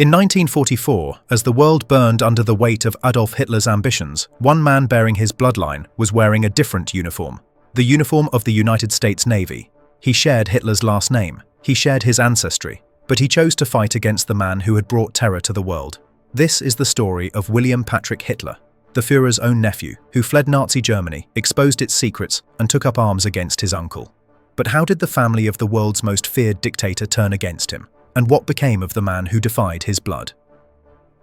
In 1944, as the world burned under the weight of Adolf Hitler's ambitions, one man bearing his bloodline was wearing a different uniform, the uniform of the United States Navy. He shared Hitler's last name, he shared his ancestry, but he chose to fight against the man who had brought terror to the world. This is the story of William Patrick Hitler, the Führer's own nephew, who fled Nazi Germany, exposed its secrets, and took up arms against his uncle. But how did the family of the world's most feared dictator turn against him? And what became of the man who defied his blood?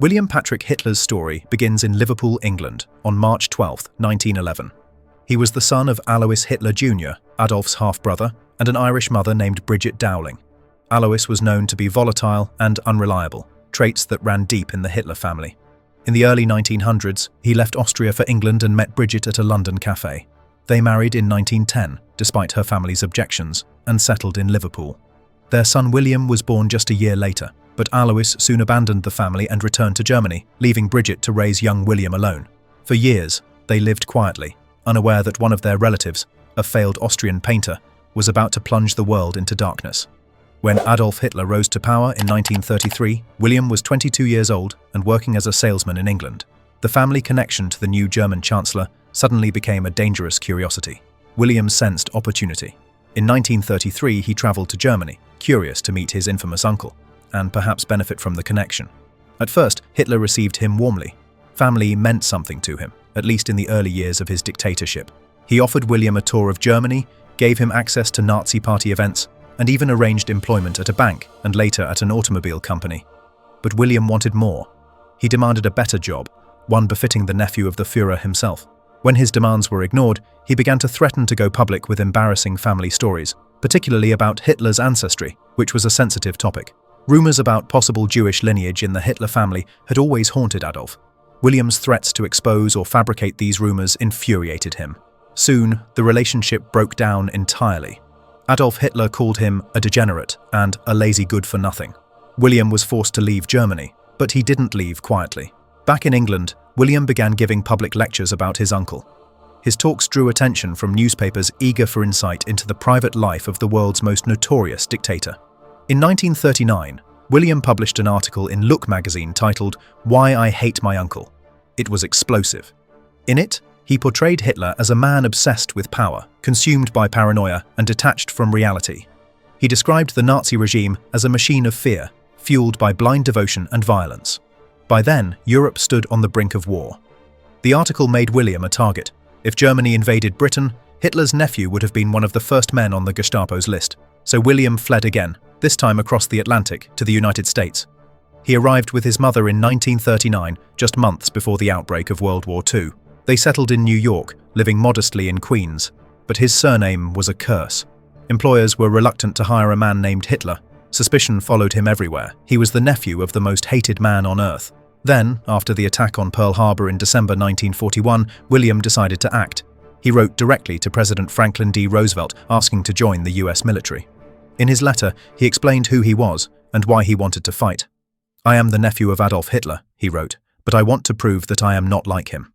William Patrick Hitler's story begins in Liverpool, England, on March 12, 1911. He was the son of Alois Hitler Jr., Adolf's half-brother, and an Irish mother named Bridget Dowling. Alois was known to be volatile and unreliable, traits that ran deep in the Hitler family. In the early 1900s, he left Austria for England and met Bridget at a London cafe. They married in 1910, despite her family's objections, and settled in Liverpool. Their son William was born just a year later, but Alois soon abandoned the family and returned to Germany, leaving Bridget to raise young William alone. For years, they lived quietly, unaware that one of their relatives, a failed Austrian painter, was about to plunge the world into darkness. When Adolf Hitler rose to power in 1933, William was 22 years old and working as a salesman in England. The family connection to the new German chancellor suddenly became a dangerous curiosity. William sensed opportunity. In 1933, he traveled to Germany, curious to meet his infamous uncle, and perhaps benefit from the connection. At first, Hitler received him warmly. Family meant something to him, at least in the early years of his dictatorship. He offered William a tour of Germany, gave him access to Nazi party events, and even arranged employment at a bank and later at an automobile company. But William wanted more. He demanded a better job, one befitting the nephew of the Führer himself. When his demands were ignored, he began to threaten to go public with embarrassing family stories, particularly about Hitler's ancestry, which was a sensitive topic. Rumors about possible Jewish lineage in the Hitler family had always haunted Adolf. William's threats to expose or fabricate these rumors infuriated him. Soon, the relationship broke down entirely. Adolf Hitler called him a degenerate and a lazy good-for-nothing. William was forced to leave Germany, but he didn't leave quietly. Back in England, William began giving public lectures about his uncle. His talks drew attention from newspapers eager for insight into the private life of the world's most notorious dictator. In 1939, William published an article in Look magazine titled "Why I Hate My Uncle." It was explosive. In it, he portrayed Hitler as a man obsessed with power, consumed by paranoia, and detached from reality. He described the Nazi regime as a machine of fear, fueled by blind devotion and violence. By then, Europe stood on the brink of war. The article made William a target. If Germany invaded Britain, Hitler's nephew would have been one of the first men on the Gestapo's list. So William fled again, this time across the Atlantic, to the United States. He arrived with his mother in 1939, just months before the outbreak of World War II. They settled in New York, living modestly in Queens. But his surname was a curse. Employers were reluctant to hire a man named Hitler. Suspicion followed him everywhere. He was the nephew of the most hated man on earth. Then, after the attack on Pearl Harbor in December 1941, William decided to act. He wrote directly to President Franklin D. Roosevelt asking to join the US military. In his letter, he explained who he was and why he wanted to fight. "I am the nephew of Adolf Hitler," he wrote, "but I want to prove that I am not like him."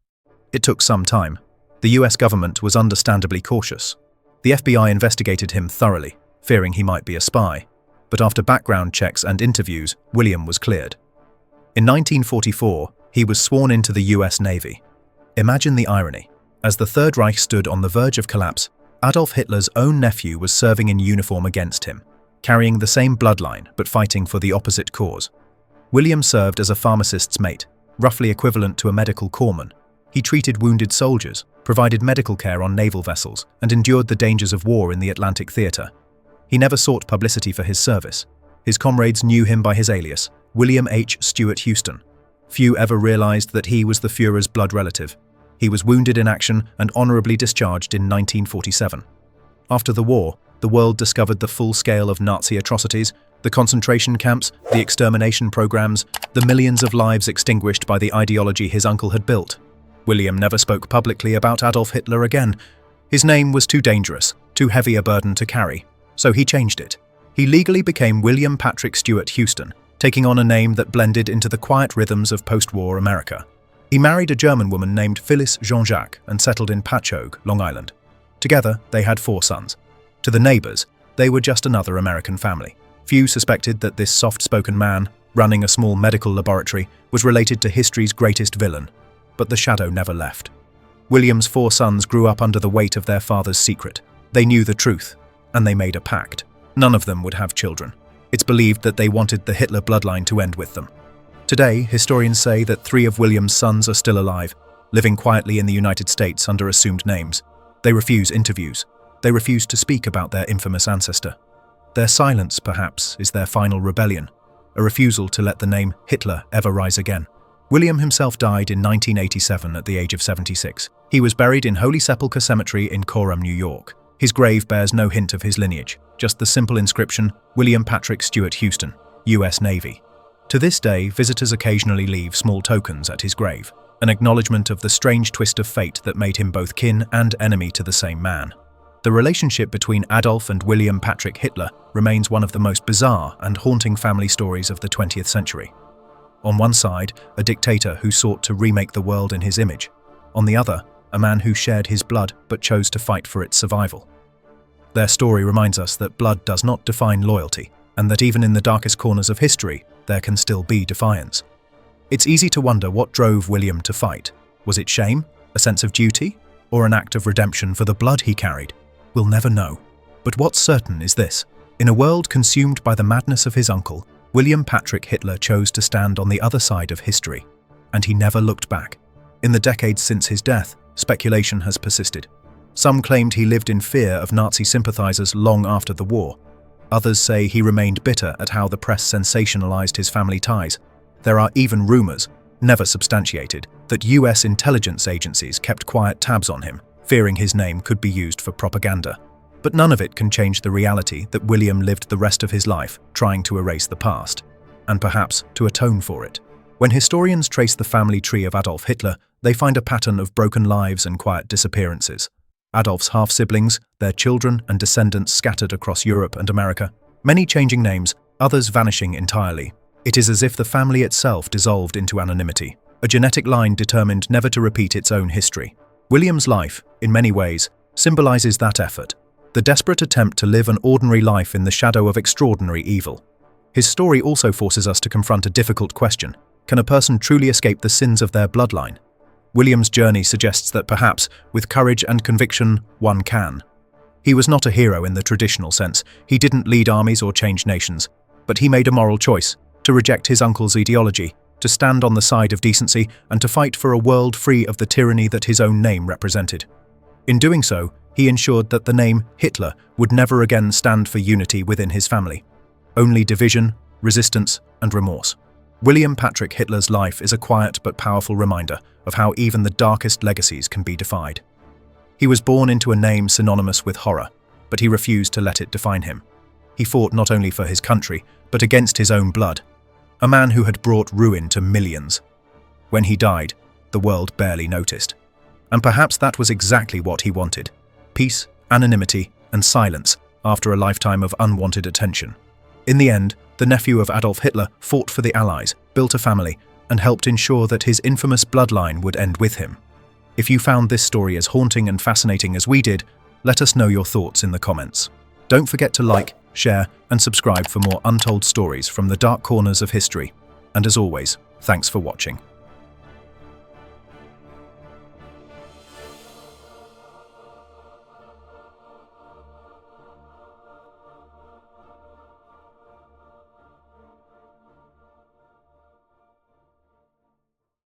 It took some time. The US government was understandably cautious. The FBI investigated him thoroughly, fearing he might be a spy. But after background checks and interviews, William was cleared. In 1944, he was sworn into the US Navy. Imagine the irony. As the Third Reich stood on the verge of collapse, Adolf Hitler's own nephew was serving in uniform against him, carrying the same bloodline but fighting for the opposite cause. William served as a pharmacist's mate, roughly equivalent to a medical corpsman. He treated wounded soldiers, provided medical care on naval vessels, and endured the dangers of war in the Atlantic theater. He never sought publicity for his service. His comrades knew him by his alias, William H. Stewart Houston. Few ever realized that he was the Führer's blood relative. He was wounded in action and honorably discharged in 1947. After the war, the world discovered the full scale of Nazi atrocities, the concentration camps, the extermination programs, the millions of lives extinguished by the ideology his uncle had built. William never spoke publicly about Adolf Hitler again. His name was too dangerous, too heavy a burden to carry, so he changed it. He legally became William Patrick Stewart Houston, taking on a name that blended into the quiet rhythms of post-war America. He married a German woman named Phyllis Jean-Jacques and settled in Patchogue, Long Island. Together, they had 4 sons. To the neighbors, they were just another American family. Few suspected that this soft-spoken man, running a small medical laboratory, was related to history's greatest villain, but the shadow never left. William's 4 sons grew up under the weight of their father's secret. They knew the truth, and they made a pact. None of them would have children. It's believed that they wanted the Hitler bloodline to end with them. Today, historians say that 3 of William's sons are still alive, living quietly in the United States under assumed names. They refuse interviews. They refuse to speak about their infamous ancestor. Their silence, perhaps, is their final rebellion, a refusal to let the name Hitler ever rise again. William himself died in 1987 at the age of 76. He was buried in Holy Sepulchre Cemetery in Coram, New York. His grave bears no hint of his lineage, just the simple inscription, William Patrick Stewart Houston, U.S. Navy. To this day, visitors occasionally leave small tokens at his grave, an acknowledgement of the strange twist of fate that made him both kin and enemy to the same man. The relationship between Adolf and William Patrick Hitler remains one of the most bizarre and haunting family stories of the 20th century. On one side, a dictator who sought to remake the world in his image. On the other, a man who shared his blood but chose to fight for its survival. Their story reminds us that blood does not define loyalty, and that even in the darkest corners of history, there can still be defiance. It's easy to wonder what drove William to fight. Was it shame, a sense of duty, or an act of redemption for the blood he carried? We'll never know. But what's certain is this: in a world consumed by the madness of his uncle, William Patrick Hitler chose to stand on the other side of history, and he never looked back. In the decades since his death, speculation has persisted. Some claimed he lived in fear of Nazi sympathizers long after the war. Others say he remained bitter at how the press sensationalized his family ties. There are even rumors, never substantiated, that US intelligence agencies kept quiet tabs on him, fearing his name could be used for propaganda. But none of it can change the reality that William lived the rest of his life trying to erase the past, and perhaps to atone for it. When historians trace the family tree of Adolf Hitler, they find a pattern of broken lives and quiet disappearances. Adolf's half-siblings, their children and descendants scattered across Europe and America, many changing names, others vanishing entirely. It is as if the family itself dissolved into anonymity, a genetic line determined never to repeat its own history. William's life, in many ways, symbolizes that effort, the desperate attempt to live an ordinary life in the shadow of extraordinary evil. His story also forces us to confront a difficult question: can a person truly escape the sins of their bloodline? William's journey suggests that perhaps, with courage and conviction, one can. He was not a hero in the traditional sense. He didn't lead armies or change nations, but he made a moral choice to reject his uncle's ideology, to stand on the side of decency, and to fight for a world free of the tyranny that his own name represented. In doing so, he ensured that the name Hitler would never again stand for unity within his family. Only division, resistance, and remorse. William Patrick Hitler's life is a quiet but powerful reminder of how even the darkest legacies can be defied. He was born into a name synonymous with horror, but he refused to let it define him. He fought not only for his country, but against his own blood. A man who had brought ruin to millions. When he died, the world barely noticed. And perhaps that was exactly what he wanted: peace, anonymity, and silence after a lifetime of unwanted attention. In the end, the nephew of Adolf Hitler fought for the Allies, built a family, and helped ensure that his infamous bloodline would end with him. If you found this story as haunting and fascinating as we did, let us know your thoughts in the comments. Don't forget to like, share, and subscribe for more untold stories from the dark corners of history. And as always, thanks for watching.